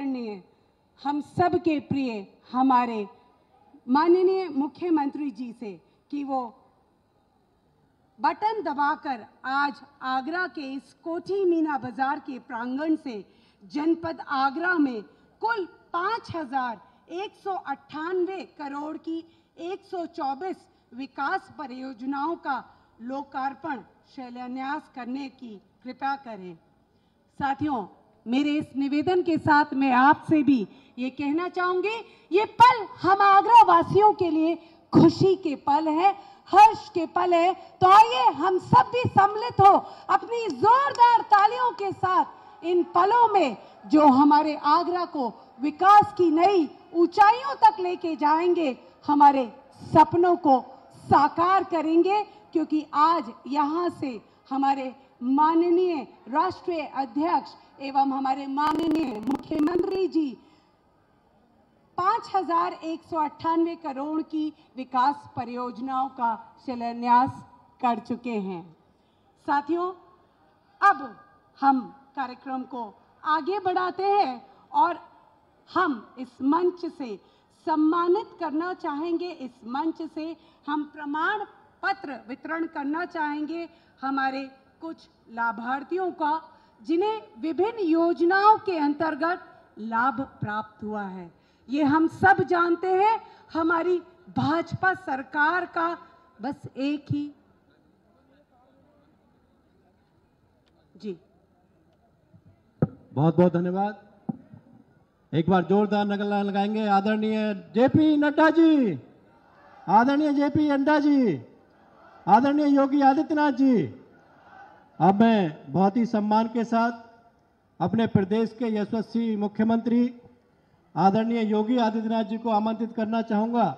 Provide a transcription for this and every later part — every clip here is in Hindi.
आदरणीय हम सब के प्रिय हमारे माननीय मुख्यमंत्री जी से कि वो बटन दबाकर आज आगरा के इस कोठी मीना बाजार के प्रांगण से जनपद आगरा में कुल 5,198 करोड़ की 124 विकास परियोजनाओं का लोकार्पण शिलान्यास करने की कृपा करें। साथियों, मेरे इस निवेदन के साथ मैं आपसे भी ये कहना चाहूंगी, ये पल हम आगरा वासियों के लिए खुशी के पल है, हर्ष के पल है। तो आइए हम सब भी सम्मिलित हो अपनी जोरदार तालियों के साथ इन पलों में जो हमारे आगरा को विकास की नई ऊंचाइयों तक लेके जाएंगे, हमारे सपनों को साकार करेंगे। क्योंकि आज यहाँ से हमारे माननीय राष्ट्रीय अध्यक्ष एवं हमारे माननीय मुख्यमंत्री जी 5,198 करोड़ की विकास परियोजनाओं का शिलान्यास कर चुके हैं। साथियों, अब हम कार्यक्रम को आगे बढ़ाते हैं और हम इस मंच से सम्मानित करना चाहेंगे, इस मंच से हम प्रमाण पत्र वितरण करना चाहेंगे हमारे कुछ लाभार्थियों का, जिन्हें विभिन्न योजनाओं के अंतर्गत लाभ प्राप्त हुआ है। ये हम सब जानते हैं, हमारी भाजपा सरकार का बस एक ही जी। बहुत बहुत धन्यवाद। एक बार जोरदार नगला लगाएंगे आदरणीय जेपी नड्डा जी, आदरणीय जेपी नड्डा जी, आदरणीय योगी आदित्यनाथ जी। अब मैं बहुत ही सम्मान के साथ अपने प्रदेश के यशस्वी मुख्यमंत्री आदरणीय योगी आदित्यनाथ जी को आमंत्रित करना चाहूंगा,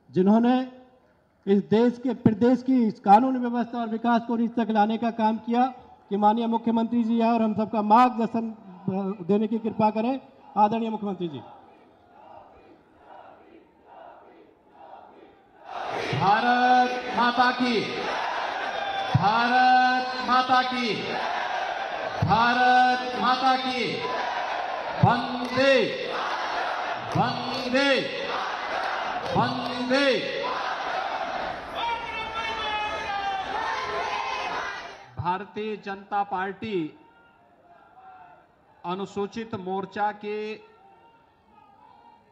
जिन्होंने इस प्रदेश की इस कानून व्यवस्था और विकास को नीचे तक लाने का काम किया, कि माननीय मुख्यमंत्री जी आए और हम सबका मार्गदर्शन देने की कृपा करें। आदरणीय मुख्यमंत्री जी। भारत माता की, भारत माता की, भारत माता की, वंदे वंदे वंदे। भारतीय जनता पार्टी अनुसूचित मोर्चा के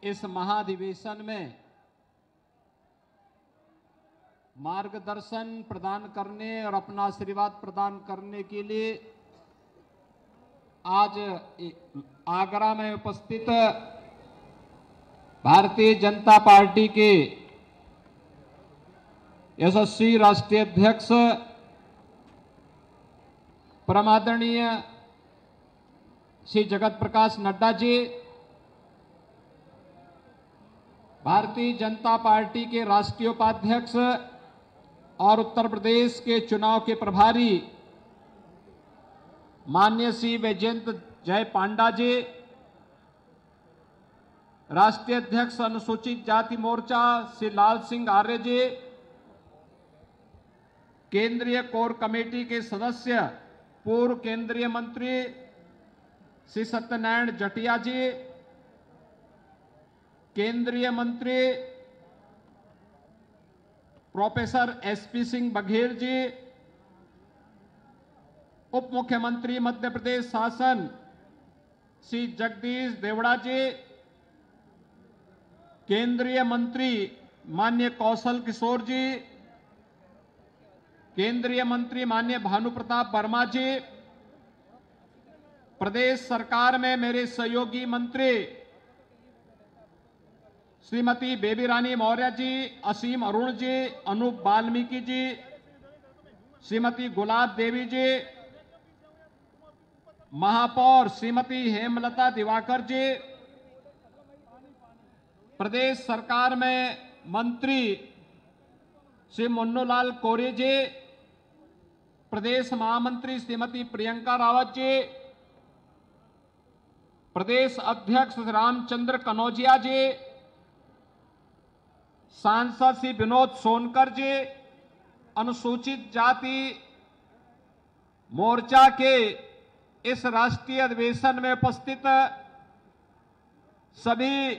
इस महाधिवेशन में मार्गदर्शन प्रदान करने और अपना आशीर्वाद प्रदान करने के लिए आज आगरा में उपस्थित भारतीय जनता पार्टी के यशस्वी राष्ट्रीय अध्यक्ष परमादरणीय श्री जगत प्रकाश नड्डा जी, भारतीय जनता पार्टी के राष्ट्रीय उपाध्यक्ष और उत्तर प्रदेश के चुनाव के प्रभारी माननीय श्री वैजयंत जय पांडा जी, राष्ट्रीय अध्यक्ष अनुसूचित जाति मोर्चा श्री लाल सिंह आर्य जी, केंद्रीय कोर कमेटी के सदस्य पूर्व केंद्रीय मंत्री श्री सत्यनारायण जटिया जी, केंद्रीय मंत्री प्रोफेसर एसपी सिंह बघेल जी, उप मुख्यमंत्री मध्य प्रदेश शासन श्री जगदीश देवड़ा जी, केंद्रीय मंत्री माननीय कौशल किशोर जी, केंद्रीय मंत्री माननीय भानु प्रताप वर्मा जी, प्रदेश सरकार में मेरे सहयोगी मंत्री श्रीमती बेबी रानी मौर्य जी, असीम अरुण जी, अनूप वाल्मीकि जी, श्रीमती गुलाब देवी जी, महापौर श्रीमती हेमलता दिवाकर जी, प्रदेश सरकार में मंत्री श्री मुन्नूलाल कोरी जी, प्रदेश महामंत्री श्रीमती प्रियंका रावत जी, प्रदेश अध्यक्ष रामचंद्र कनौजिया जी, सांसद श्री विनोद सोनकर जी, अनुसूचित जाति मोर्चा के इस राष्ट्रीय अधिवेशन में उपस्थित सभी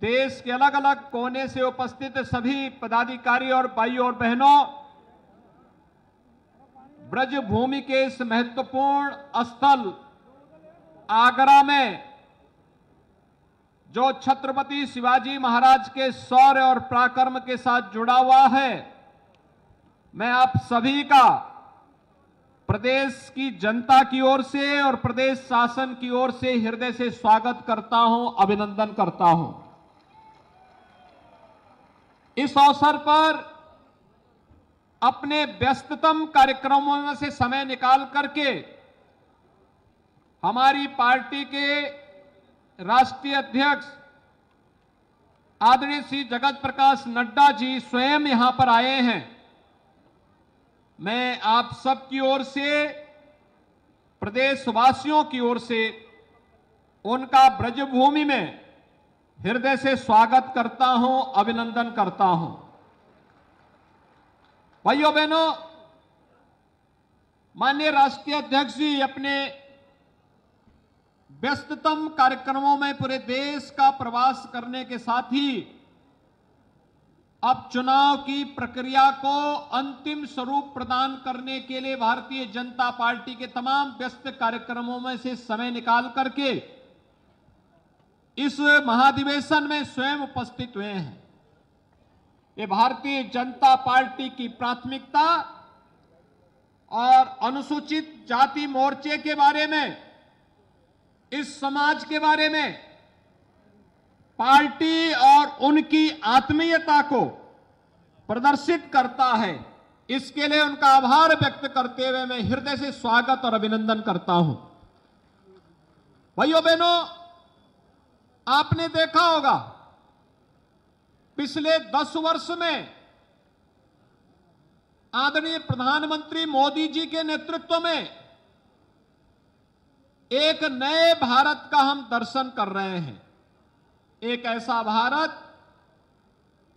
देश के अलग अलग कोने से उपस्थित सभी पदाधिकारी और भाइयों और बहनों, ब्रजभूमि के इस महत्वपूर्ण स्थल आगरा में जो छत्रपति शिवाजी महाराज के शौर्य और पराक्रम के साथ जुड़ा हुआ है, मैं आप सभी का प्रदेश की जनता की ओर से और प्रदेश शासन की ओर से हृदय से स्वागत करता हूं, अभिनंदन करता हूं। इस अवसर पर अपने व्यस्ततम कार्यक्रमों में से समय निकाल करके हमारी पार्टी के राष्ट्रीय अध्यक्ष आदरणीय श्री जगत प्रकाश नड्डा जी स्वयं यहां पर आए हैं। मैं आप सब की ओर से, प्रदेशवासियों की ओर से उनका ब्रजभूमि में हृदय से स्वागत करता हूं, अभिनंदन करता हूं। भाइयों बहनों, माननीय राष्ट्रीय अध्यक्ष जी अपने व्यस्ततम कार्यक्रमों में पूरे देश का प्रवास करने के साथ ही अब चुनाव की प्रक्रिया को अंतिम स्वरूप प्रदान करने के लिए भारतीय जनता पार्टी के तमाम व्यस्त कार्यक्रमों में से समय निकाल करके इस महाधिवेशन में स्वयं उपस्थित हुए हैं। ये भारतीय जनता पार्टी की प्राथमिकता और अनुसूचित जाति मोर्चे के बारे में, इस समाज के बारे में पार्टी और उनकी आत्मीयता को प्रदर्शित करता है। इसके लिए उनका आभार व्यक्त करते हुए मैं हृदय से स्वागत और अभिनंदन करता हूं। भाइयों बहनों, आपने देखा होगा पिछले 10 वर्ष में आदरणीय प्रधानमंत्री मोदी जी के नेतृत्व में एक नए भारत का हम दर्शन कर रहे हैं। एक ऐसा भारत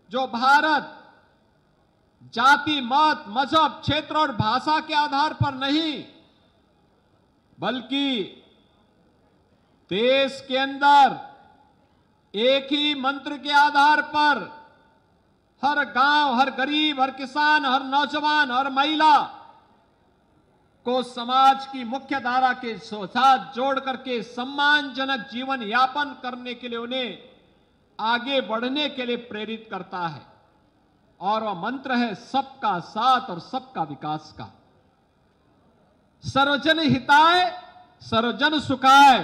जो भारत जाति, मत, मजहब, क्षेत्र और भाषा के आधार पर नहीं, बल्कि देश के अंदर एक ही मंत्र के आधार पर हर गांव, हर गरीब, हर किसान, हर नौजवान, हर महिला को समाज की मुख्य धारा के साथ जोड़ करके सम्मानजनक जीवन यापन करने के लिए उन्हें आगे बढ़ने के लिए प्रेरित करता है। और वह मंत्र है सबका साथ और सबका विकास का। सर्वजन हिताय सर्वजन सुखाय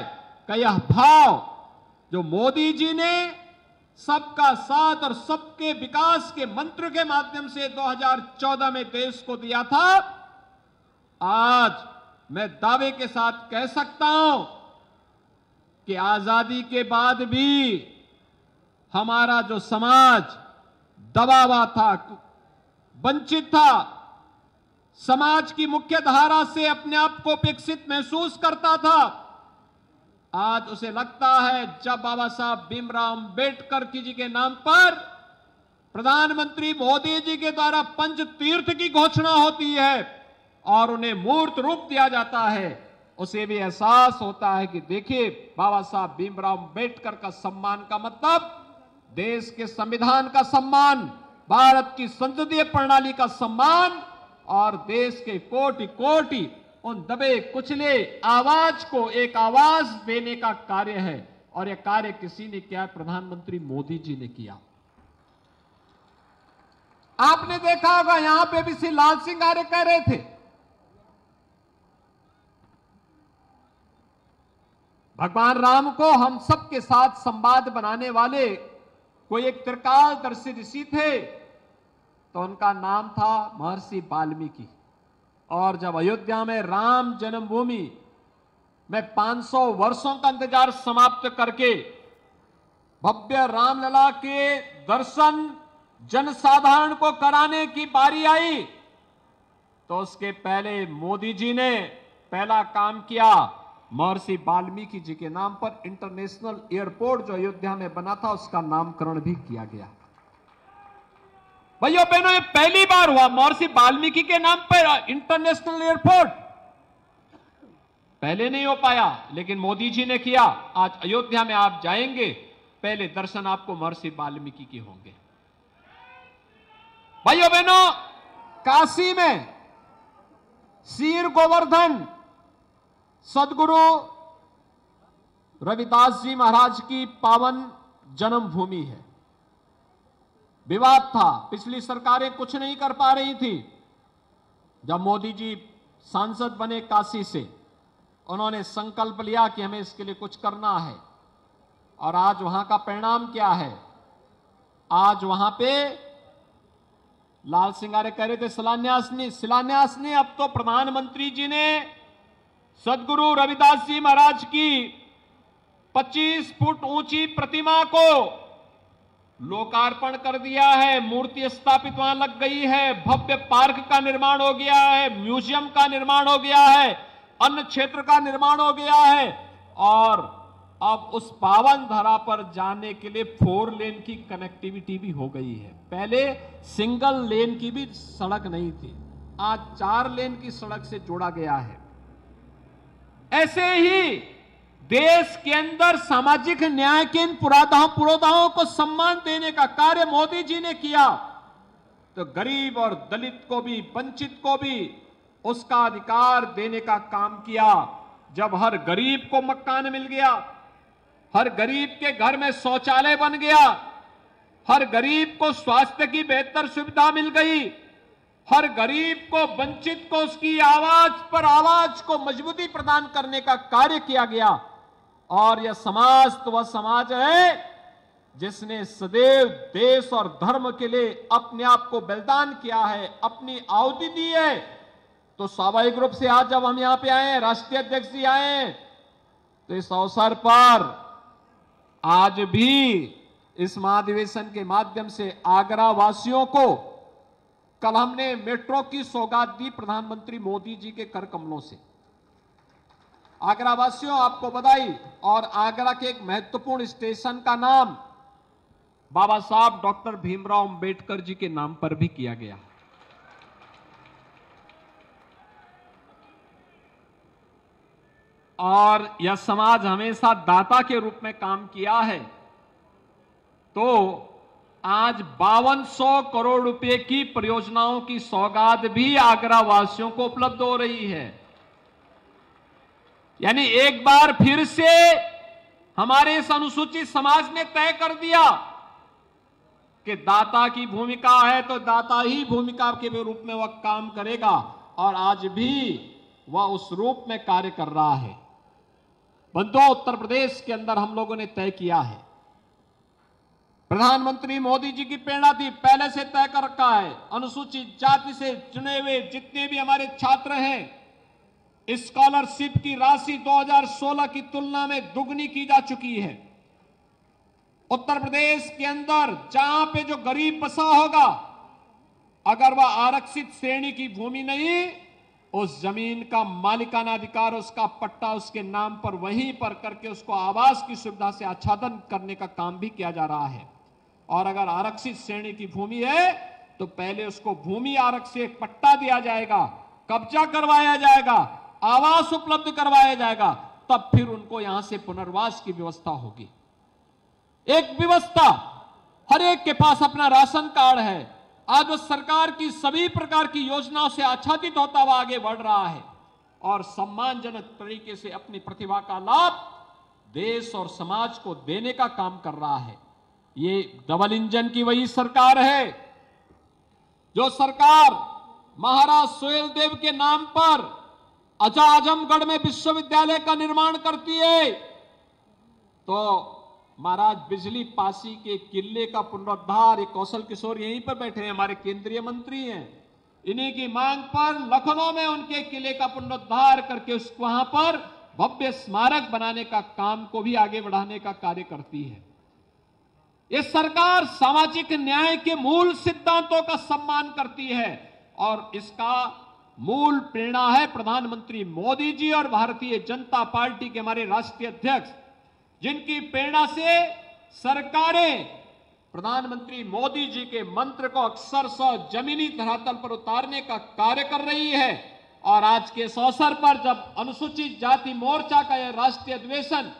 का यह भाव जो मोदी जी ने सबका साथ और सबके विकास के मंत्र के माध्यम से 2014 में देश को दिया था, आज मैं दावे के साथ कह सकता हूं कि आजादी के बाद भी हमारा जो समाज दबा हुआ था, वंचित था, समाज की मुख्य धारा से अपने आप को उपेक्षित महसूस करता था, आज उसे लगता है जब बाबा साहब भीमराव अंबेडकर जी के नाम पर प्रधानमंत्री मोदी जी के द्वारा पंच तीर्थ की घोषणा होती है और उन्हें मूर्त रूप दिया जाता है, उसे भी एहसास होता है कि देखिए बाबा साहब भीमराव अंबेडकर का सम्मान का मतलब देश के संविधान का सम्मान, भारत की संसदीय प्रणाली का सम्मान और देश के कोटि कोटि उन दबे कुचले आवाज को एक आवाज देने का कार्य है। और यह कार्य किसी ने किया, प्रधानमंत्री मोदी जी ने किया। आपने देखा होगा यहां पे भी श्री लाल सिंह आर्य कह रहे थे, भगवान राम को हम सबके साथ संवाद बनाने वाले कोई एक त्रिकालदर्शी ऋषि थे, तो उनका नाम था महर्षि वाल्मीकि। और जब अयोध्या में राम जन्मभूमि में 500 वर्षों का इंतजार समाप्त करके भव्य रामलला के दर्शन जनसाधारण को कराने की बारी आई, तो उसके पहले मोदी जी ने पहला काम किया, महर्षि वाल्मीकि जी के नाम पर इंटरनेशनल एयरपोर्ट जो अयोध्या में बना था उसका नामकरण भी किया गया। भाइयों बहनों, ये पहली बार हुआ महर्षि वाल्मीकि के नाम पर इंटरनेशनल एयरपोर्ट। पहले नहीं हो पाया, लेकिन मोदी जी ने किया। आज अयोध्या में आप जाएंगे, पहले दर्शन आपको महर्षि वाल्मीकि के होंगे। भाइयों बहनों, काशी में सीर गोवर्धन सदगुरु रविदास जी महाराज की पावन जन्मभूमि है। विवाद था, पिछली सरकारें कुछ नहीं कर पा रही थी। जब मोदी जी सांसद बने काशी से, उन्होंने संकल्प लिया कि हमें इसके लिए कुछ करना है, और आज वहां का परिणाम क्या है? आज वहां पे लाल सिंगारे कह रहे थे शिलान्यास ने अब तो प्रधानमंत्री जी ने सदगुरु रविदास जी महाराज की 25 फुट ऊंची प्रतिमा को लोकार्पण कर दिया है। मूर्ति स्थापित वहां लग गई है, भव्य पार्क का निर्माण हो गया है, म्यूजियम का निर्माण हो गया है, अन्य क्षेत्र का निर्माण हो गया है, और अब उस पावन धरा पर जाने के लिए 4 लेन की कनेक्टिविटी भी हो गई है। पहले सिंगल लेन की भी सड़क नहीं थी, आज 4 लेन की सड़क से जोड़ा गया है। ऐसे ही देश के अंदर सामाजिक न्याय के इन पुरोधाओं को सम्मान देने का कार्य मोदी जी ने किया, तो गरीब और दलित को भी, वंचित को भी उसका अधिकार देने का काम किया। जब हर गरीब को मकान मिल गया, हर गरीब के घर में शौचालय बन गया, हर गरीब को स्वास्थ्य की बेहतर सुविधा मिल गई, हर गरीब को, वंचित को उसकी आवाज पर आवाज को मजबूती प्रदान करने का कार्य किया गया। और यह समाज तो वह समाज है जिसने सदैव देश और धर्म के लिए अपने आप को बलिदान किया है, अपनी आहुति दी है। तो स्वाभाविक रूप से आज जब हम यहां पे आए, राष्ट्रीय अध्यक्ष जी आए, तो इस अवसर पर आज भी इस महाधिवेशन के माध्यम से आगरा वासियों को, कल हमने मेट्रो की सौगात दी प्रधानमंत्री मोदी जी के कर कमलों से। आगरा वासियों, आपको बधाई। और आगरा के एक महत्वपूर्ण स्टेशन का नाम बाबा साहब डॉक्टर भीमराव अंबेडकर जी के नाम पर भी किया गया। और यह समाज हमेशा दाता के रूप में काम किया है, तो आज 5200 करोड़ रुपए की परियोजनाओं की सौगात भी आगरा वासियों को उपलब्ध हो रही है। यानी एक बार फिर से हमारे इस अनुसूचित समाज ने तय कर दिया कि दाता की भूमिका है तो दाता ही भूमिका के रूप में वह काम करेगा, और आज भी वह उस रूप में कार्य कर रहा है। बंधुओं, उत्तर प्रदेश के अंदर हम लोगों ने तय किया है, प्रधानमंत्री मोदी जी की प्रेरणा थी, पहले से तय कर रखा है, अनुसूचित जाति से चुने हुए जितने भी हमारे छात्र हैं, स्कॉलरशिप की राशि 2016 की तुलना में दुगनी की जा चुकी है। उत्तर प्रदेश के अंदर जहां पे जो गरीब बसा होगा, अगर वह आरक्षित श्रेणी की भूमि नहीं, उस जमीन का मालिकाना अधिकार, उसका पट्टा उसके नाम पर वहीं पर करके उसको आवास की सुविधा से आच्छादन करने का काम भी किया जा रहा है। और अगर आरक्षित श्रेणी की भूमि है तो पहले उसको भूमि आरक्षित पट्टा दिया जाएगा, कब्जा करवाया जाएगा, आवास उपलब्ध करवाया जाएगा, तब फिर उनको यहां से पुनर्वास की व्यवस्था होगी। एक व्यवस्था, हर एक के पास अपना राशन कार्ड है, आज वो सरकार की सभी प्रकार की योजनाओं से आच्छादित होता हुआ आगे बढ़ रहा है और सम्मानजनक तरीके से अपनी प्रतिभा का लाभ देश और समाज को देने का काम कर रहा है। ये डबल इंजन की वही सरकार है जो सरकार महाराज सुहेलदेव के नाम पर आजमगढ़ में विश्वविद्यालय का निर्माण करती है, तो महाराज बिजली पासी के किले का पुनरुद्धार, ये कौशल किशोर यहीं पर बैठे हैं, हमारे केंद्रीय मंत्री हैं, इन्हीं की मांग पर लखनऊ में उनके किले का पुनरुद्धार करके उसको वहां पर भव्य स्मारक बनाने का काम को भी आगे बढ़ाने का कार्य करती है। ये सरकार सामाजिक न्याय के मूल सिद्धांतों का सम्मान करती है और इसका मूल प्रेरणा है प्रधानमंत्री मोदी जी और भारतीय जनता पार्टी के हमारे राष्ट्रीय अध्यक्ष, जिनकी प्रेरणा से सरकारें प्रधानमंत्री मोदी जी के मंत्र को अक्षरशः जमीनी धरातल पर उतारने का कार्य कर रही है और आज के इस अवसर पर जब अनुसूचित जाति मोर्चा का यह राष्ट्रीय अधिवेशन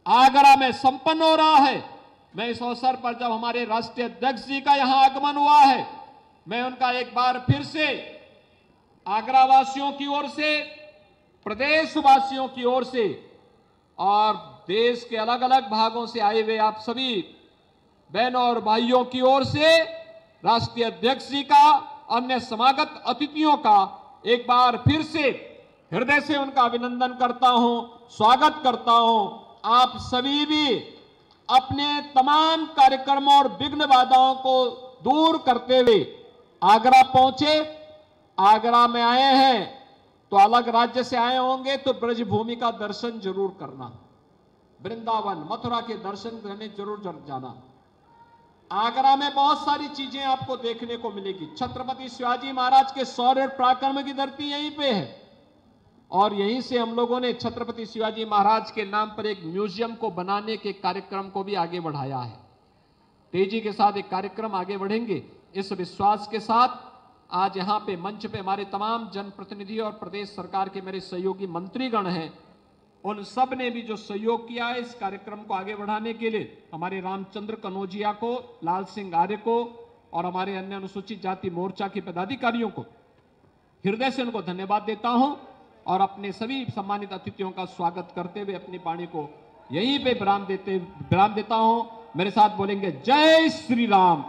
आगरा में संपन्न हो रहा है, मैं इस अवसर पर जब हमारे राष्ट्रीय अध्यक्ष जी का यहां आगमन हुआ है, मैं उनका एक बार फिर से आगरा वासियों की ओर से, प्रदेशवासियों की ओर से और देश के अलग अलग भागों से आए हुए आप सभी बहनों और भाइयों की ओर से राष्ट्रीय अध्यक्ष जी का, अन्य समागत अतिथियों का एक बार फिर से हृदय से उनका अभिनंदन करता हूं, स्वागत करता हूं। आप सभी भी अपने तमाम कार्यक्रमों और विघ्न बाधाओं को दूर करते हुए आगरा पहुंचे। आगरा में आए हैं तो अलग राज्य से आए होंगे तो ब्रजभूमि का दर्शन जरूर करना, वृंदावन मथुरा के दर्शन करने जरूर जाना। आगरा में बहुत सारी चीजें आपको देखने को मिलेगी। छत्रपति शिवाजी महाराज के शौर्य पराक्रम की धरती यहीं पे है और यहीं से हम लोगों ने छत्रपति शिवाजी महाराज के नाम पर एक म्यूजियम को बनाने के कार्यक्रम को भी आगे बढ़ाया है। तेजी के साथ एक कार्यक्रम आगे बढ़ेंगे, इस विश्वास के साथ आज यहाँ पे मंच पे हमारे तमाम जनप्रतिनिधि और प्रदेश सरकार के मेरे सहयोगी मंत्रीगण हैं, उन सब ने भी जो सहयोग किया है इस कार्यक्रम को आगे बढ़ाने के लिए, हमारे रामचंद्र कनौजिया को, लाल सिंह आर्य को और हमारे अन्य अनुसूचित जाति मोर्चा के पदाधिकारियों को हृदय से उनको धन्यवाद देता हूं और अपने सभी सम्मानित अतिथियों का स्वागत करते हुए अपनी वाणी को यहीं पे विराम देता हूं। मेरे साथ बोलेंगे जय श्री राम,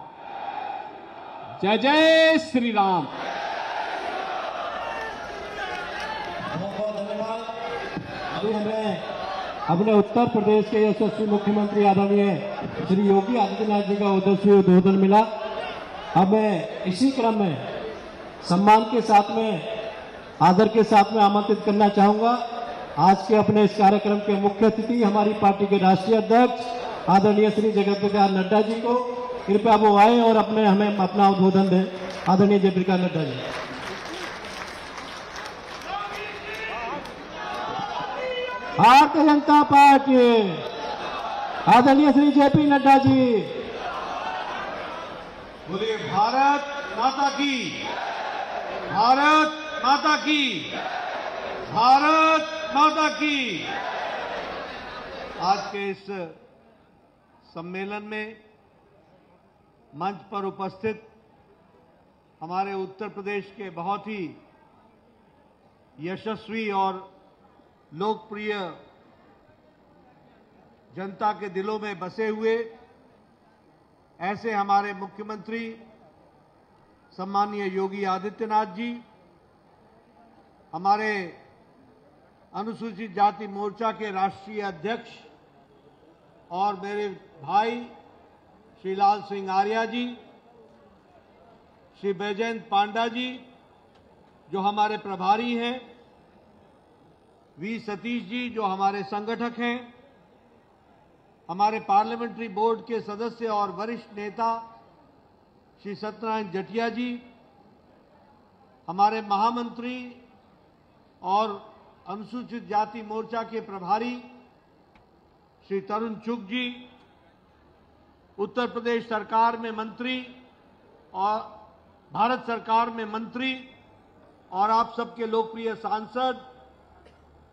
जय जय श्री राम। अभी हमें अपने उत्तर प्रदेश के यशस्वी मुख्यमंत्री आदरणीय श्री योगी आदित्यनाथ जी का ओजस्वी उद्बोधन मिला। अब मैं इसी क्रम में सम्मान के साथ में, आदर के साथ में आमंत्रित करना चाहूंगा आज के अपने इस कार्यक्रम के मुख्य अतिथि हमारी पार्टी के राष्ट्रीय अध्यक्ष आदरणीय श्री जगत प्रकाश नड्डा जी को। कृपया वो आए और हमें अपना उद्बोधन दें। आदरणीय जय प्रकाश नड्डा जी। भारतीय जनता पार्टी, आदरणीय श्री जेपी नड्डा जी। बोलिए भारत माता की, भारत माता की, भारत माता की। आज के इस सम्मेलन में मंच पर उपस्थित हमारे उत्तर प्रदेश के बहुत ही यशस्वी और लोकप्रिय जनता के दिलों में बसे हुए ऐसे हमारे मुख्यमंत्री सम्माननीय योगी आदित्यनाथ जी, हमारे अनुसूचित जाति मोर्चा के राष्ट्रीय अध्यक्ष और मेरे भाई श्री लाल सिंह आर्य जी, श्री बैजयंत पांडा जी जो हमारे प्रभारी हैं, वी सतीश जी जो हमारे संगठक हैं, हमारे पार्लियामेंट्री बोर्ड के सदस्य और वरिष्ठ नेता श्री सत्यनारायण जटिया जी, हमारे महामंत्री और अनुसूचित जाति मोर्चा के प्रभारी श्री तरुण चुग जी, उत्तर प्रदेश सरकार में मंत्री और भारत सरकार में मंत्री और आप सबके लोकप्रिय सांसद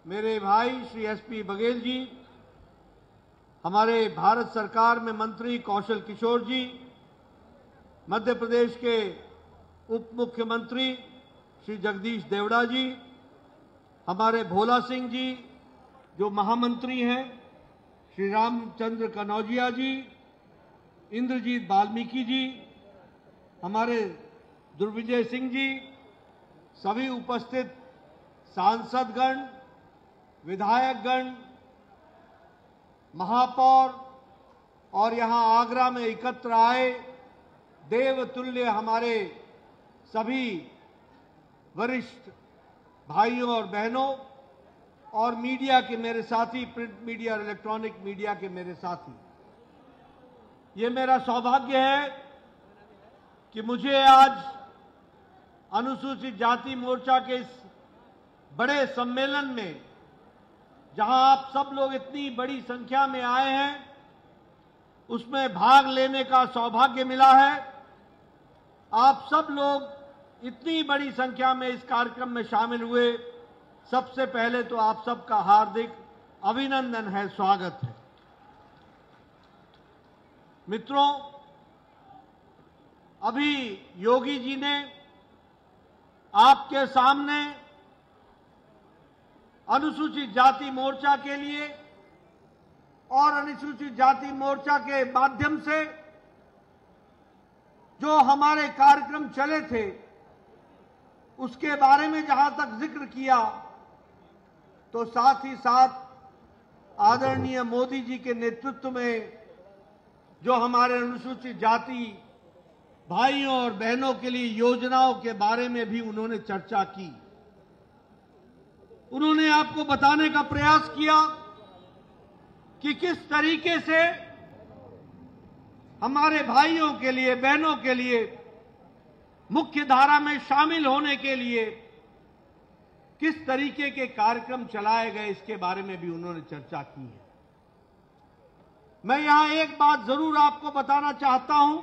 मेरे भाई श्री एसपी बघेल जी, हमारे भारत सरकार में मंत्री कौशल किशोर जी, मध्य प्रदेश के उप मुख्यमंत्री श्री जगदीश देवड़ा जी, हमारे भोला सिंह जी जो महामंत्री हैं, श्री रामचंद्र कनौजिया जी, इंद्रजीत वाल्मीकि जी, हमारे दुर्विजय सिंह जी, सभी उपस्थित सांसदगण, विधायकगण, महापौर और यहां आगरा में एकत्र आए देवतुल्य हमारे सभी वरिष्ठ भाइयों और बहनों और मीडिया के मेरे साथी, प्रिंट मीडिया और इलेक्ट्रॉनिक मीडिया के मेरे साथी, ये मेरा सौभाग्य है कि मुझे आज अनुसूचित जाति मोर्चा के इस बड़े सम्मेलन में, जहां आप सब लोग इतनी बड़ी संख्या में आए हैं, उसमें भाग लेने का सौभाग्य मिला है। आप सब लोग इतनी बड़ी संख्या में इस कार्यक्रम में शामिल हुए, सबसे पहले तो आप सबका हार्दिक अभिनंदन है, स्वागत है। मित्रों, अभी योगी जी ने आपके सामने अनुसूचित जाति मोर्चा के लिए और अनुसूचित जाति मोर्चा के माध्यम से जो हमारे कार्यक्रम चले थे उसके बारे में जहां तक जिक्र किया, तो साथ ही साथ आदरणीय मोदी जी के नेतृत्व में जो हमारे अनुसूचित जाति भाइयों और बहनों के लिए योजनाओं के बारे में भी उन्होंने चर्चा की। उन्होंने आपको बताने का प्रयास किया कि किस तरीके से हमारे भाइयों के लिए, बहनों के लिए मुख्य धारा में शामिल होने के लिए किस तरीके के कार्यक्रम चलाए गए, इसके बारे में भी उन्होंने चर्चा की है। मैं यहां एक बात जरूर आपको बताना चाहता हूं।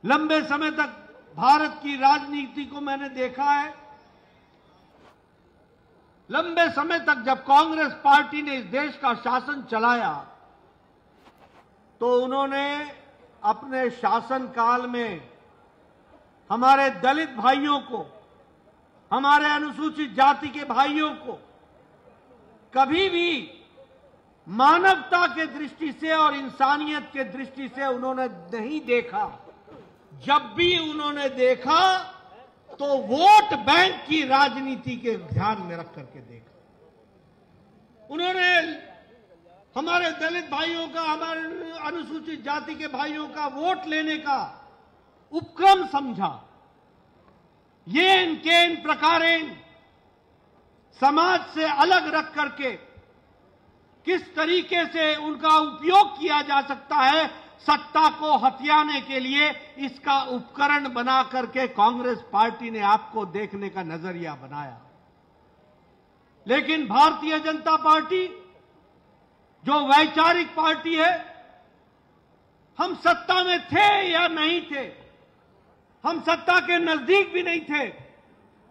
लंबे समय तक भारत की राजनीति को मैंने देखा है। लंबे समय तक जब कांग्रेस पार्टी ने इस देश का शासन चलाया, तो उन्होंने अपने शासनकाल में हमारे दलित भाइयों को, हमारे अनुसूचित जाति के भाइयों को कभी भी मानवता के दृष्टि से और इंसानियत के दृष्टि से उन्होंने नहीं देखा। जब भी उन्होंने देखा तो वोट बैंक की राजनीति के ध्यान में रख करके देखा। उन्होंने हमारे दलित भाइयों का, हमारे अनुसूचित जाति के भाइयों का वोट लेने का उपक्रम समझा। येन केन प्रकारेण समाज से अलग रख करके किस तरीके से उनका उपयोग किया जा सकता है सत्ता को हथियाने के लिए, इसका उपकरण बना करके कांग्रेस पार्टी ने आपको देखने का नजरिया बनाया। लेकिन भारतीय जनता पार्टी जो वैचारिक पार्टी है, हम सत्ता में थे या नहीं थे, हम सत्ता के नजदीक भी नहीं थे,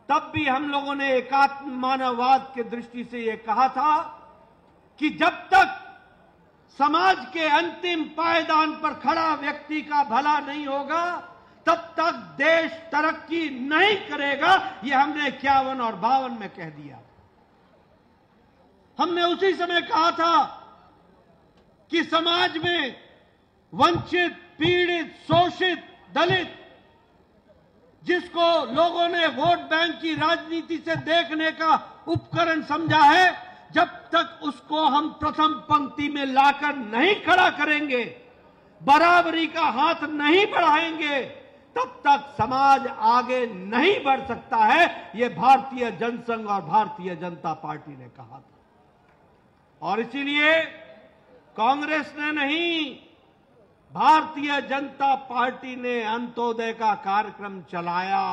तब भी हम लोगों ने एकात्म मानववाद की दृष्टि से यह कहा था कि जब तक समाज के अंतिम पायदान पर खड़ा व्यक्ति का भला नहीं होगा, तब तक देश तरक्की नहीं करेगा। यह हमने 51 और 52 में कह दिया। हमने उसी समय कहा था कि समाज में वंचित, पीड़ित, शोषित, दलित, जिसको लोगों ने वोट बैंक की राजनीति से देखने का उपकरण समझा है, जब तक उसको हम प्रथम पंक्ति में लाकर नहीं खड़ा करेंगे, बराबरी का हाथ नहीं बढ़ाएंगे, तब तक समाज आगे नहीं बढ़ सकता है। यह भारतीय जनसंघ और भारतीय जनता पार्टी ने कहा था। और इसीलिए कांग्रेस ने नहीं, भारतीय जनता पार्टी ने अंत्योदय का कार्यक्रम चलाया।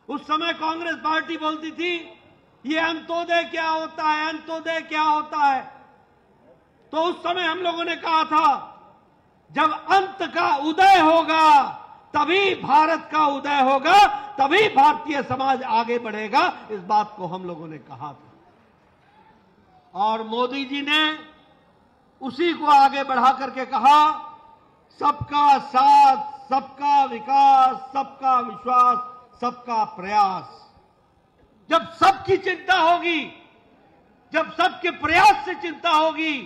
उस समय कांग्रेस पार्टी बोलती थी ये अंत्योदय क्या होता है, अंत्योदय क्या होता है। तो उस समय हम लोगों ने कहा था जब अंत का उदय होगा तभी भारत का उदय होगा, तभी भारतीय समाज आगे बढ़ेगा। इस बात को हम लोगों ने कहा था और मोदी जी ने उसी को आगे बढ़ा करके कहा, सबका साथ, सबका विकास, सबका विश्वास, सबका प्रयास। जब सबकी चिंता होगी, जब सबके प्रयास से चिंता होगी,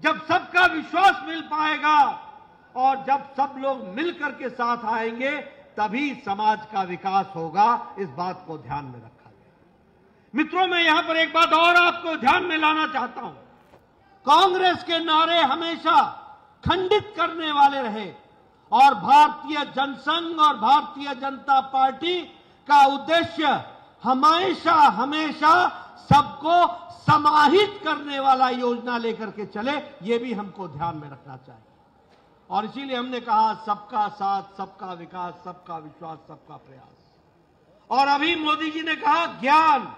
जब सबका विश्वास मिल पाएगा और जब सब लोग मिलकर के साथ आएंगे, तभी समाज का विकास होगा। इस बात को ध्यान में रखा जाए। मित्रों, मैं यहां पर एक बात और आपको ध्यान में लाना चाहता हूं। कांग्रेस के नारे हमेशा खंडित करने वाले रहे और भारतीय जनसंघ और भारतीय जनता पार्टी का उद्देश्य हमेशा हमेशा सबको समाहित करने वाला योजना लेकर के चले। ये भी हमको ध्यान में रखना चाहिए और इसीलिए हमने कहा सबका साथ, सबका विकास, सबका विश्वास, सबका प्रयास। और अभी मोदी जी ने कहा ज्ञान।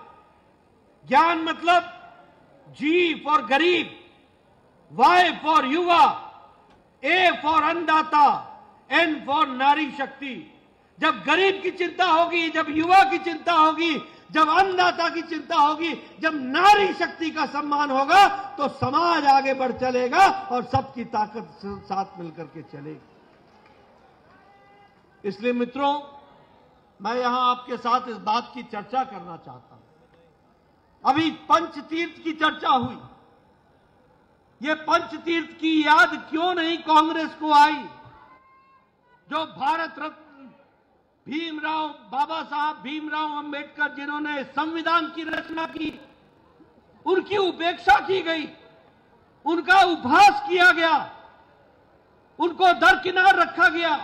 ज्ञान मतलब जी फॉर गरीब, वाई फॉर युवा, ए फॉर अन्नदाता, एन फॉर नारी शक्ति। जब गरीब की चिंता होगी, जब युवा की चिंता होगी, जब अन्नदाता की चिंता होगी, जब नारी शक्ति का सम्मान होगा, तो समाज आगे बढ़ चलेगा और सबकी ताकत साथ मिलकर के चलेगी। इसलिए मित्रों, मैं यहां आपके साथ इस बात की चर्चा करना चाहता हूं। अभी पंचतीर्थ की चर्चा हुई। ये पंचतीर्थ की याद क्यों नहीं कांग्रेस को आई? जो भारत रत्न बाबा साहब भीमराव अंबेडकर जिन्होंने संविधान की रचना की, उनकी उपेक्षा की गई, उनका उपहास किया गया, उनको दरकिनार रखा गया,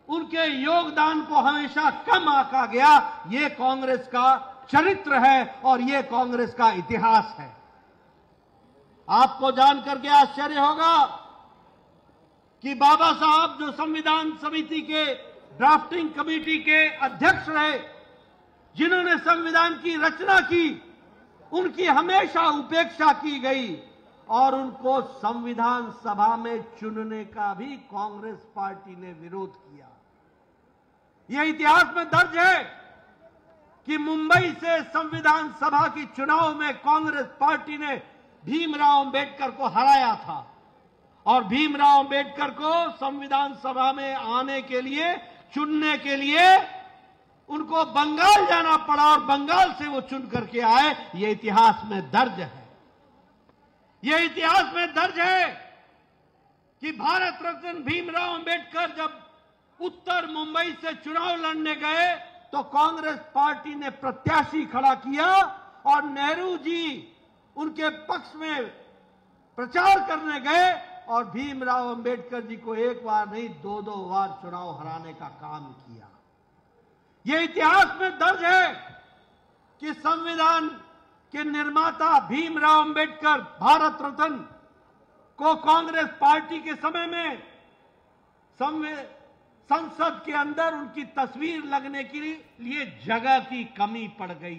उनके योगदान को हमेशा कम आंका गया। ये कांग्रेस का चरित्र है और ये कांग्रेस का इतिहास है। आपको जानकर के आश्चर्य होगा कि बाबा साहब जो संविधान समिति के ड्राफ्टिंग कमेटी के अध्यक्ष रहे, जिन्होंने संविधान की रचना की, उनकी हमेशा उपेक्षा की गई और उनको संविधान सभा में चुनने का भी कांग्रेस पार्टी ने विरोध किया। यह इतिहास में दर्ज है कि मुंबई से संविधान सभा की चुनाव में कांग्रेस पार्टी ने भीमराव अंबेडकर को हराया था और भीमराव अंबेडकर को संविधान सभा में आने के लिए, चुनने के लिए उनको बंगाल जाना पड़ा और बंगाल से वो चुन करके आए। ये इतिहास में दर्ज है। ये इतिहास में दर्ज है कि भारत रत्न भीमराव अंबेडकर जब उत्तर मुंबई से चुनाव लड़ने गए तो कांग्रेस पार्टी ने प्रत्याशी खड़ा किया और नेहरू जी उनके पक्ष में प्रचार करने गए और भीमराव अंबेडकर जी को एक बार नहीं, दो बार चुनाव हराने का काम किया। यह इतिहास में दर्ज है कि संविधान के निर्माता भीमराव अंबेडकर भारत रत्न को कांग्रेस पार्टी के समय में संसद के अंदर उनकी तस्वीर लगने के लिए जगह की कमी पड़ गई।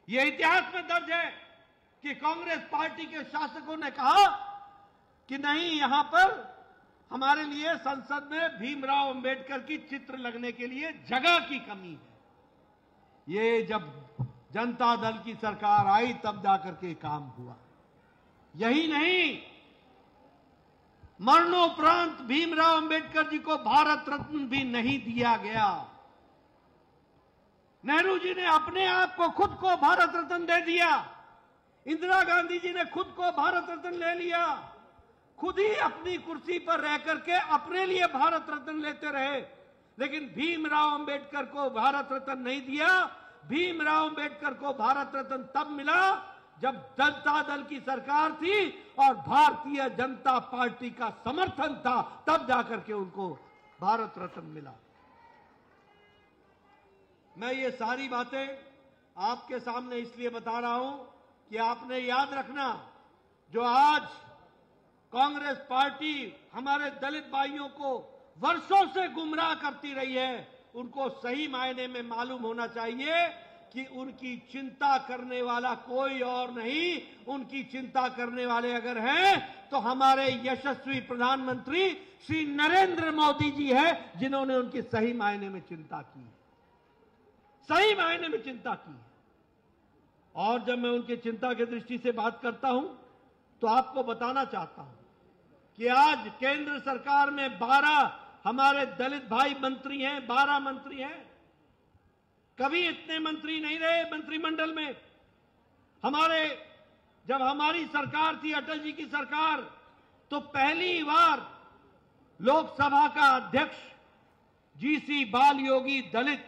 यह इतिहास में दर्ज है कि कांग्रेस पार्टी के शासकों ने कहा कि नहीं, यहां पर हमारे लिए संसद में भीमराव अंबेडकर की चित्र लगने के लिए जगह की कमी है। ये जब जनता दल की सरकार आई तब जाकर के काम हुआ। यही नहीं, मरणोपरांत भीमराव अंबेडकर जी को भारत रत्न भी नहीं दिया गया। नेहरू जी ने अपने आप को, खुद को भारत रत्न दे दिया। इंदिरा गांधी जी ने खुद को भारत रत्न ले लिया। खुद ही अपनी कुर्सी पर रह करके अपने लिए भारत रत्न लेते रहे, लेकिन भीमराव अंबेडकर को भारत रत्न नहीं दिया। भीमराव अंबेडकर को भारत रत्न तब मिला जब जनता दल की सरकार थी और भारतीय जनता पार्टी का समर्थन था, तब जाकर के उनको भारत रत्न मिला। मैं ये सारी बातें आपके सामने इसलिए बता रहा हूं कि आपने याद रखना, जो आज कांग्रेस पार्टी हमारे दलित भाइयों को वर्षों से गुमराह करती रही है, उनको सही मायने में मालूम होना चाहिए कि उनकी चिंता करने वाला कोई और नहीं, उनकी चिंता करने वाले अगर हैं तो हमारे यशस्वी प्रधानमंत्री श्री नरेंद्र मोदी जी हैं, जिन्होंने उनकी सही मायने में चिंता की है, सही मायने में चिंता की है। और जब मैं उनकी चिंता की दृष्टि से बात करता हूं तो आपको बताना चाहता हूं कि आज केंद्र सरकार में 12 हमारे दलित भाई मंत्री हैं, 12 मंत्री हैं। कभी इतने मंत्री नहीं रहे मंत्रिमंडल में। जब हमारी सरकार थी, अटल जी की सरकार, तो पहली बार लोकसभा का अध्यक्ष जीसी बाल योगी दलित,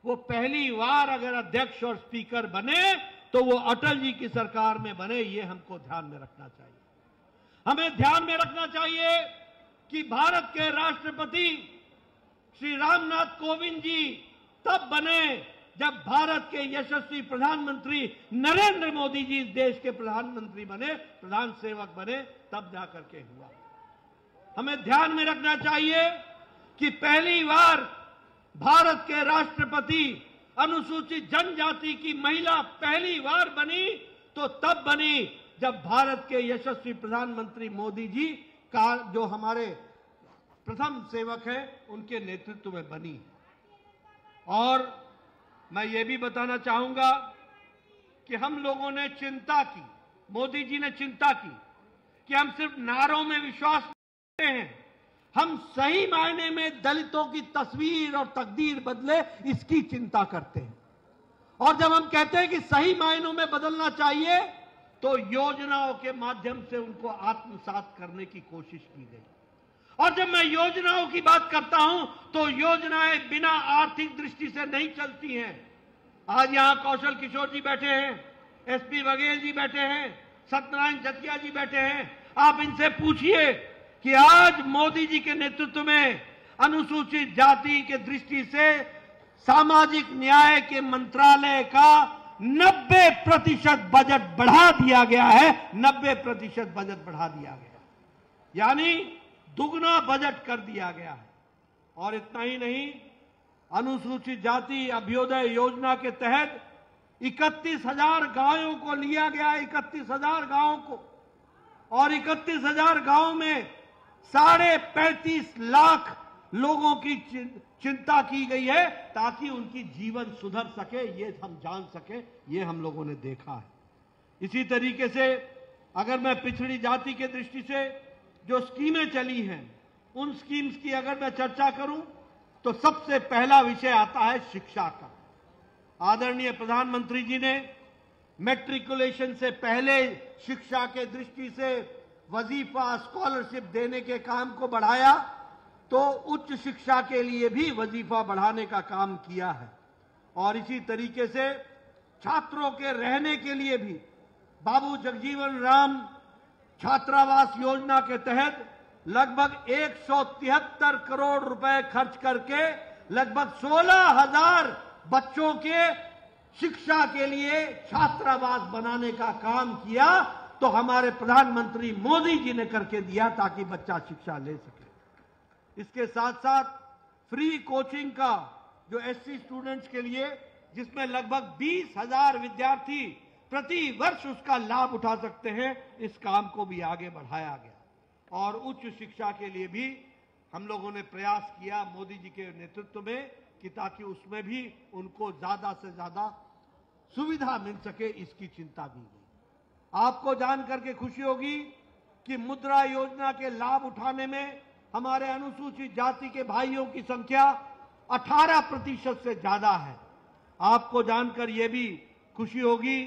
वो पहली बार अगर अध्यक्ष और स्पीकर बने तो वो अटल जी की सरकार में बने। ये हमको ध्यान में रखना चाहिए। हमें ध्यान में रखना चाहिए कि भारत के राष्ट्रपति श्री रामनाथ कोविंद जी तब बने जब भारत के यशस्वी प्रधानमंत्री नरेंद्र मोदी जी इस देश के प्रधानमंत्री बने, प्रधान सेवक बने, तब जाकर के हुआ। हमें ध्यान में रखना चाहिए कि पहली बार भारत के राष्ट्रपति अनुसूचित जनजाति की महिला पहली बार बनी तो तब बनी जब भारत के यशस्वी प्रधानमंत्री मोदी जी का, जो हमारे प्रथम सेवक हैं, उनके नेतृत्व में बनी है। और मैं ये भी बताना चाहूंगा कि हम लोगों ने चिंता की, मोदी जी ने चिंता की कि हम सिर्फ नारों में विश्वास करते हैं, हम सही मायने में दलितों की तस्वीर और तकदीर बदले इसकी चिंता करते हैं। और जब हम कहते हैं कि सही मायनों में बदलना चाहिए तो योजनाओं के माध्यम से उनको आत्मसात करने की कोशिश की गई। और जब मैं योजनाओं की बात करता हूं तो योजनाएं बिना आर्थिक दृष्टि से नहीं चलती हैं। आज यहां कौशल किशोर जी बैठे हैं, एसपी बघेल जी बैठे हैं, सत्यनारायण जटिया जी बैठे हैं। आप इनसे पूछिए कि आज मोदी जी के नेतृत्व में अनुसूचित जाति के दृष्टि से सामाजिक न्याय के मंत्रालय का 90% बजट बढ़ा दिया गया है। 90% बजट बढ़ा दिया गया, यानी दुगना बजट कर दिया गया है। और इतना ही नहीं, अनुसूचित जाति अभ्युदय योजना के तहत 31,000 गांवों को लिया गया, 31,000 गांवों को, और 31,000 गांवों में 35.5 लाख लोगों की चिंता की गई है ताकि उनकी जीवन सुधर सके, ये हम जान सके, ये हम लोगों ने देखा है। इसी तरीके से अगर मैं पिछड़ी जाति के दृष्टि से जो स्कीमें चली हैं, उन स्कीम्स की अगर मैं चर्चा करूं तो सबसे पहला विषय आता है शिक्षा का। आदरणीय प्रधानमंत्री जी ने मैट्रिकुलेशन से पहले शिक्षा के दृष्टि से वजीफा स्कॉलरशिप देने के काम को बढ़ाया, तो उच्च शिक्षा के लिए भी वजीफा बढ़ाने का काम किया है। और इसी तरीके से छात्रों के रहने के लिए भी बाबू जगजीवन राम छात्रावास योजना के तहत लगभग 173 करोड़ रुपए खर्च करके लगभग 16,000 बच्चों के शिक्षा के लिए छात्रावास बनाने का काम किया, तो हमारे प्रधानमंत्री मोदी जी ने करके दिया ताकि बच्चा शिक्षा ले सके। इसके साथ साथ फ्री कोचिंग का जो एससी स्टूडेंट्स के लिए, जिसमें लगभग 20,000 विद्यार्थी प्रति वर्ष उसका लाभ उठा सकते हैं, इस काम को भी आगे बढ़ाया गया। और उच्च शिक्षा के लिए भी हम लोगों ने प्रयास किया मोदी जी के नेतृत्व में कि ताकि उसमें भी उनको ज्यादा से ज्यादा सुविधा मिल सके, इसकी चिंता की गई। आपको जान करके खुशी होगी कि मुद्रा योजना के लाभ उठाने में हमारे अनुसूचित जाति के भाइयों की संख्या 18% से ज्यादा है। आपको जानकर यह भी खुशी होगी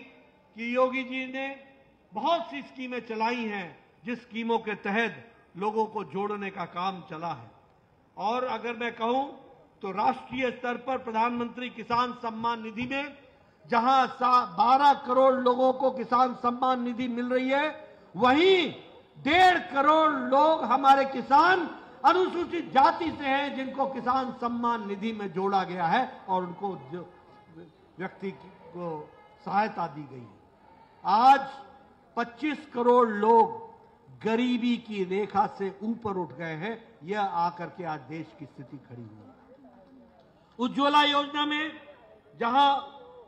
कि योगी जी ने बहुत सी स्कीमें चलाई हैं, जिस स्कीमों के तहत लोगों को जोड़ने का काम चला है। और अगर मैं कहूं तो राष्ट्रीय स्तर पर प्रधानमंत्री किसान सम्मान निधि में जहां 12 करोड़ लोगों को किसान सम्मान निधि मिल रही है, वहीं 1.5 करोड़ लोग हमारे किसान अनुसूचित जाति से हैं जिनको किसान सम्मान निधि में जोड़ा गया है और उनको व्यक्ति को सहायता दी गई है। आज 25 करोड़ लोग गरीबी की रेखा से ऊपर उठ गए हैं। यह आकर के आज देश की स्थिति खड़ी हुई है। उज्ज्वला योजना में जहां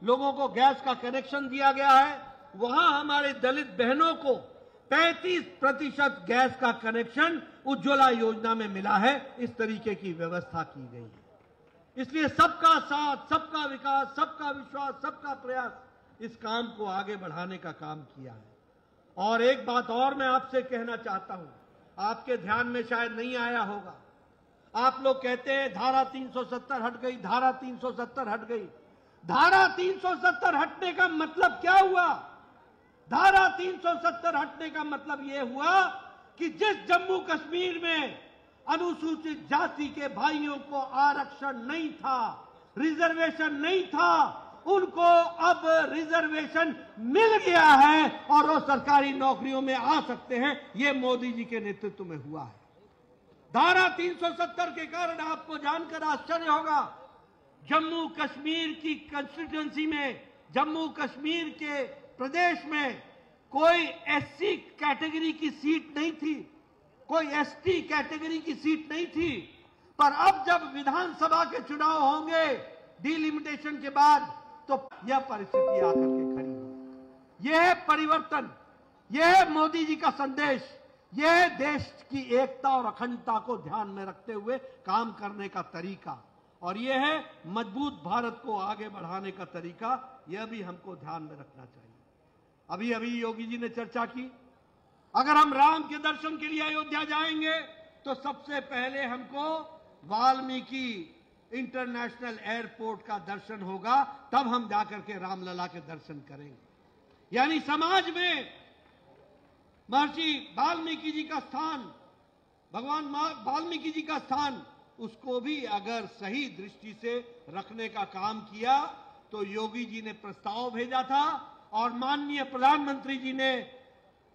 लोगों को गैस का कनेक्शन दिया गया है, वहां हमारे दलित बहनों को 35% गैस का कनेक्शन उज्ज्वला योजना में मिला है। इस तरीके की व्यवस्था की गई है। इसलिए सबका साथ, सबका विकास, सबका विश्वास, सबका प्रयास, इस काम को आगे बढ़ाने का काम किया है। और एक बात और मैं आपसे कहना चाहता हूं, आपके ध्यान में शायद नहीं आया होगा। आप लोग कहते हैं धारा 370 हट गई, धारा 370 हट गई। धारा 370 हटने का मतलब क्या हुआ? धारा 370 हटने का मतलब यह हुआ कि जिस जम्मू कश्मीर में अनुसूचित जाति के भाइयों को आरक्षण नहीं था, रिजर्वेशन नहीं था, उनको अब रिजर्वेशन मिल गया है और वो सरकारी नौकरियों में आ सकते हैं। ये मोदी जी के नेतृत्व में हुआ है। धारा 370 के कारण आपको जानकर आश्चर्य होगा, जम्मू कश्मीर की कंस्टिट्यूएंसी में, जम्मू कश्मीर के प्रदेश में कोई एससी कैटेगरी की सीट नहीं थी, कोई एसटी कैटेगरी की सीट नहीं थी। पर अब जब विधानसभा के चुनाव होंगे डिलिमिटेशन के बाद, तो यह परिस्थिति आकर के खड़ी हुई। यह है परिवर्तन, यह है मोदी जी का संदेश यह देश की एकता और अखंडता को ध्यान में रखते हुए काम करने का तरीका, और यह है मजबूत भारत को आगे बढ़ाने का तरीका। यह भी हमको ध्यान में रखना चाहिए। अभी अभी योगी जी ने चर्चा की, अगर हम राम के दर्शन के लिए अयोध्या जाएंगे तो सबसे पहले हमको वाल्मीकि इंटरनेशनल एयरपोर्ट का दर्शन होगा, तब हम जाकर के रामलला के दर्शन करेंगे। यानी समाज में महर्षि वाल्मीकि जी का स्थान, भगवान वाल्मीकि जी का स्थान, उसको भी अगर सही दृष्टि से रखने का काम किया तो योगी जी ने प्रस्ताव भेजा था और माननीय प्रधानमंत्री जी ने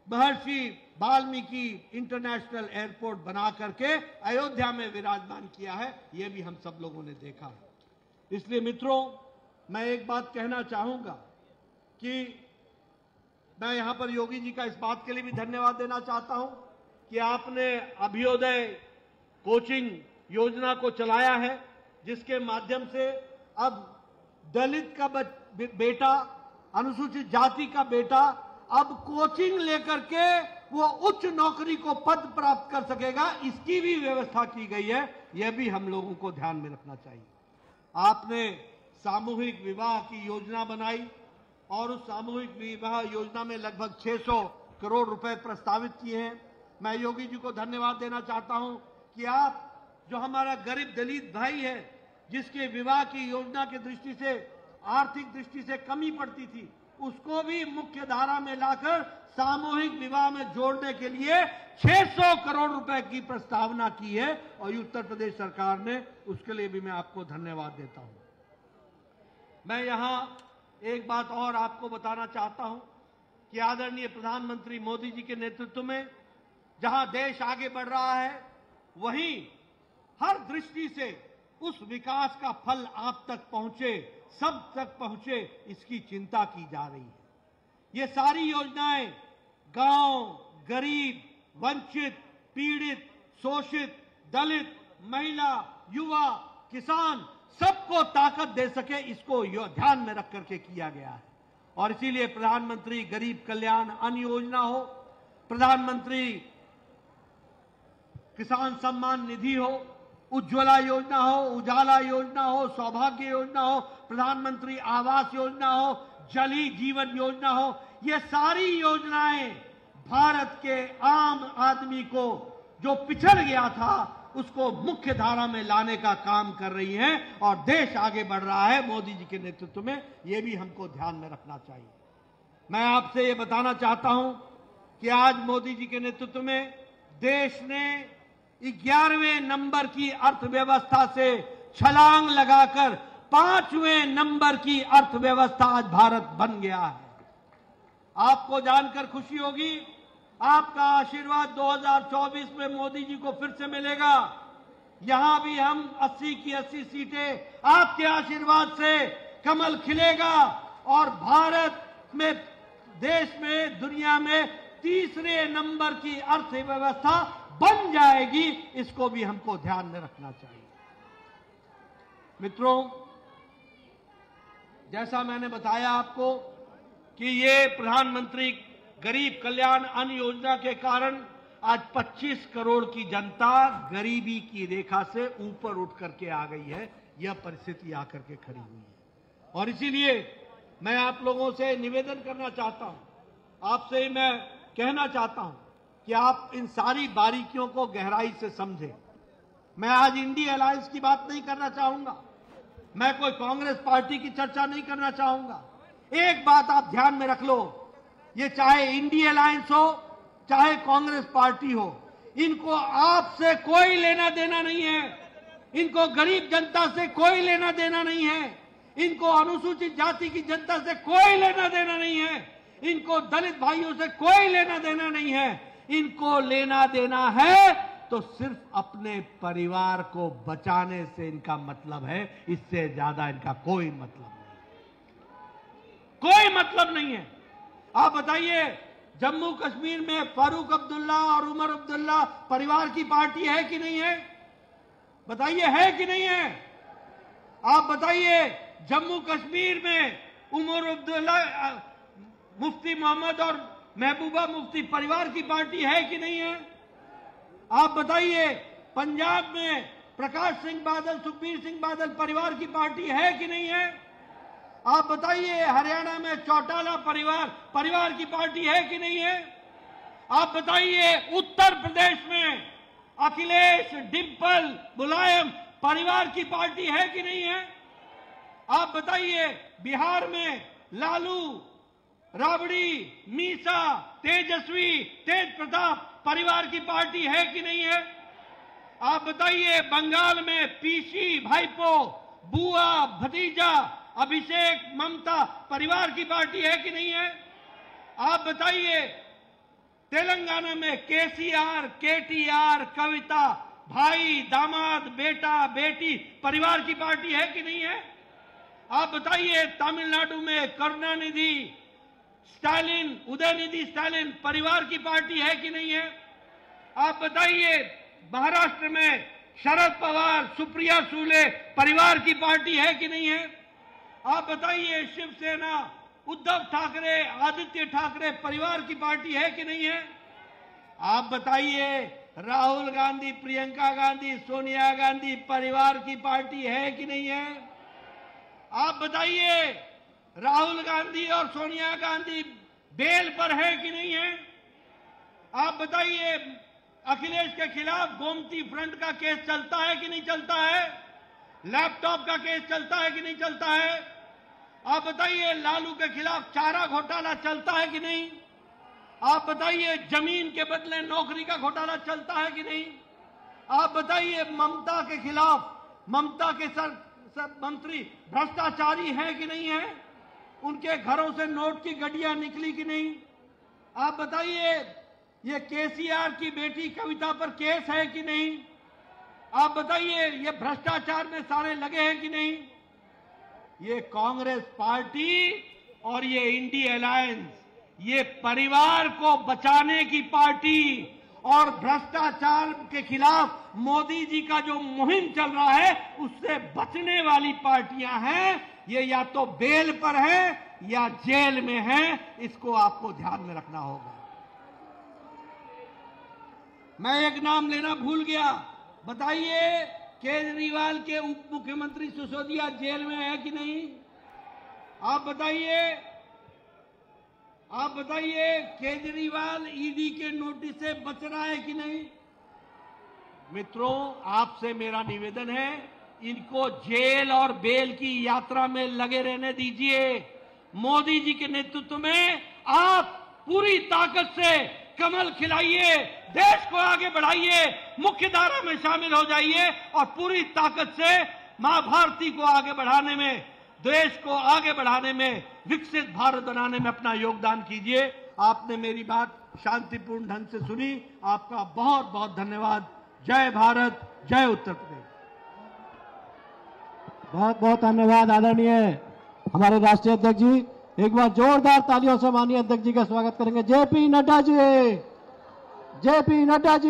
महर्षि वाल्मीकि इंटरनेशनल एयरपोर्ट बना करके अयोध्या में विराजमान किया है। यह भी हम सब लोगों ने देखा है। इसलिए मित्रों, मैं एक बात कहना चाहूंगा कि मैं यहां पर योगी जी का इस बात के लिए भी धन्यवाद देना चाहता हूं कि आपने अभ्युदय कोचिंग योजना को चलाया है, जिसके माध्यम से अब दलित का बेटा, अनुसूचित जाति का बेटा अब कोचिंग लेकर के वो उच्च नौकरी को पद प्राप्त कर सकेगा, इसकी भी व्यवस्था की गई है। यह भी हम लोगों को ध्यान में रखना चाहिए। आपने सामूहिक विवाह की योजना बनाई और उस सामूहिक विवाह योजना में लगभग 600 करोड़ रुपए प्रस्तावित किए हैं। मैं योगी जी को धन्यवाद देना चाहता हूं कि आप, जो हमारा गरीब दलित भाई है, जिसके विवाह की योजना की दृष्टि से, आर्थिक दृष्टि से कमी पड़ती थी, उसको भी मुख्य धारा में लाकर सामूहिक विवाह में जोड़ने के लिए 600 करोड़ रुपए की प्रस्तावना की है और उत्तर प्रदेश सरकार ने, उसके लिए भी मैं आपको धन्यवाद देता हूं। मैं यहां एक बात और आपको बताना चाहता हूं कि आदरणीय प्रधानमंत्री मोदी जी के नेतृत्व में जहां देश आगे बढ़ रहा है, वहीं हर दृष्टि से उस विकास का फल आप तक पहुंचे, सब तक पहुंचे, इसकी चिंता की जा रही है। ये सारी योजनाएं गांव, गरीब, वंचित, पीड़ित, शोषित, दलित, महिला, युवा, किसान, सबको ताकत दे सके, इसको ध्यान में रख करके किया गया है। और इसीलिए प्रधानमंत्री गरीब कल्याण अन्न योजना हो, प्रधानमंत्री किसान सम्मान निधि हो, उज्ज्वला योजना हो, उजाला योजना हो, सौभाग्य योजना हो, प्रधानमंत्री आवास योजना हो, जल ही जीवन योजना हो, ये सारी योजनाएं भारत के आम आदमी को, जो पिछड़ गया था, उसको मुख्य धारा में लाने का काम कर रही हैं और देश आगे बढ़ रहा है मोदी जी के नेतृत्व में। ये भी हमको ध्यान में रखना चाहिए। मैं आपसे ये बताना चाहता हूं कि आज मोदी जी के नेतृत्व में देश ने 11वें नंबर की अर्थव्यवस्था से छलांग लगाकर 5वें नंबर की अर्थव्यवस्था आज भारत बन गया है। आपको जानकर खुशी होगी, आपका आशीर्वाद 2024 में मोदी जी को फिर से मिलेगा। यहां भी हम 80 की 80 सीटें, आपके आशीर्वाद से कमल खिलेगा और भारत में, देश में, दुनिया में तीसरे नंबर की अर्थव्यवस्था बन जाएगी। इसको भी हमको ध्यान में रखना चाहिए। मित्रों, जैसा मैंने बताया आपको कि ये प्रधानमंत्री गरीब कल्याण अन्न योजना के कारण आज 25 करोड़ की जनता गरीबी की रेखा से ऊपर उठ करके आ गई है। यह परिस्थिति आकर के खड़ी हुई है और इसीलिए मैं आप लोगों से निवेदन करना चाहता हूं, आपसे मैं कहना चाहता हूं कि आप इन सारी बारीकियों को गहराई से समझें। मैं आज इंडिया अलायंस की बात नहीं करना चाहूंगा, मैं कोई कांग्रेस पार्टी की चर्चा नहीं करना चाहूंगा। एक बात आप ध्यान में रख लो, ये चाहे इंडिया अलायंस हो, चाहे कांग्रेस पार्टी हो, इनको आपसे कोई लेना देना नहीं है, इनको गरीब जनता से कोई लेना देना नहीं है, इनको अनुसूचित जाति की जनता से कोई लेना देना नहीं है, इनको दलित भाइयों से कोई लेना देना नहीं है। इनको लेना देना है तो सिर्फ अपने परिवार को बचाने से इनका मतलब है, इससे ज्यादा इनका कोई मतलब नहीं, कोई मतलब नहीं है। आप बताइए, जम्मू कश्मीर में फारूक अब्दुल्ला और उमर अब्दुल्ला परिवार की पार्टी है कि नहीं है? बताइए, है कि नहीं है? आप बताइए, जम्मू कश्मीर में उमर अब्दुल्ला, मुफ्ती मोहम्मद और महबूबा मुफ्ती परिवार की पार्टी है कि नहीं है? आप बताइए, पंजाब में प्रकाश सिंह बादल, सुखबीर सिंह बादल परिवार की पार्टी है कि नहीं है? आप बताइए, हरियाणा में चौटाला परिवार की पार्टी है कि नहीं है? आप बताइए, उत्तर प्रदेश में अखिलेश, डिंपल, मुलायम परिवार की पार्टी है कि नहीं है? आप बताइए, बिहार में लालू, राबड़ी, मीसा, तेजस्वी, तेज प्रताप परिवार की पार्टी है कि नहीं है? आप बताइए, बंगाल में पीसी, भाईपो, बुआ, भतीजा, अभिषेक, ममता परिवार की पार्टी है कि नहीं है? आप बताइए, तेलंगाना में केसीआर, केटीआर, कविता, भाई, दामाद, बेटा, बेटी परिवार की पार्टी है कि नहीं है? आप बताइए, तमिलनाडु में करुणानिधि, स्टालिन, उदयनिधि स्टालिन परिवार की पार्टी है कि नहीं है? आप बताइए, महाराष्ट्र में शरद पवार, सुप्रिया सुले परिवार की पार्टी है कि नहीं है? आप बताइए, शिवसेना, उद्धव ठाकरे, आदित्य ठाकरे परिवार की पार्टी है कि नहीं है? आप बताइए, राहुल गांधी, प्रियंका गांधी, सोनिया गांधी परिवार की पार्टी है कि नहीं है? आप बताइए, राहुल गांधी और सोनिया गांधी बेल पर है कि नहीं है? आप बताइए, अखिलेश के खिलाफ गोमती फ्रंट का केस चलता है कि नहीं चलता है? लैपटॉप का केस चलता है कि नहीं चलता है? आप बताइए, लालू के खिलाफ चारा घोटाला चलता है कि नहीं? आप बताइए, जमीन के बदले नौकरी का घोटाला चलता है कि नहीं? आप बताइए, ममता के खिलाफ, ममता के सब मंत्री भ्रष्टाचारी हैं कि नहीं है? उनके घरों से नोट की गड्डियां निकली कि नहीं? आप बताइए, ये केसीआर की बेटी कविता पर केस है कि नहीं? आप बताइए, ये भ्रष्टाचार में सारे लगे हैं कि नहीं? ये कांग्रेस पार्टी और ये इंडी अलायंस, ये परिवार को बचाने की पार्टी और भ्रष्टाचार के खिलाफ मोदी जी का जो मुहिम चल रहा है उससे बचने वाली पार्टियां हैं। ये या तो बेल पर है या जेल में है, इसको आपको ध्यान में रखना होगा। मैं एक नाम लेना भूल गया, बताइए, केजरीवाल के उप मुख्यमंत्री सिसोदिया जेल में है कि नहीं? आप बताइए, केजरीवाल ईडी के नोटिस से बच रहा है कि नहीं? मित्रों, आपसे मेरा निवेदन है, इनको जेल और बेल की यात्रा में लगे रहने दीजिए। मोदी जी के नेतृत्व में आप पूरी ताकत से कमल खिलाइए, देश को आगे बढ़ाइए, मुख्य धारा में शामिल हो जाइए और पूरी ताकत से मां भारती को आगे बढ़ाने में, देश को आगे बढ़ाने में, विकसित भारत बनाने में अपना योगदान कीजिए। आपने मेरी बात शांतिपूर्ण ढंग से सुनी, आपका बहुत बहुत धन्यवाद। जय भारत, जय उत्तर प्रदेश। बहुत बहुत धन्यवाद आदरणीय हमारे राष्ट्रीय अध्यक्ष जी। एक बार जोरदार तालियों से माननीय अध्यक्ष जी का स्वागत करेंगे। JP Nadda ji, JP Nadda ji.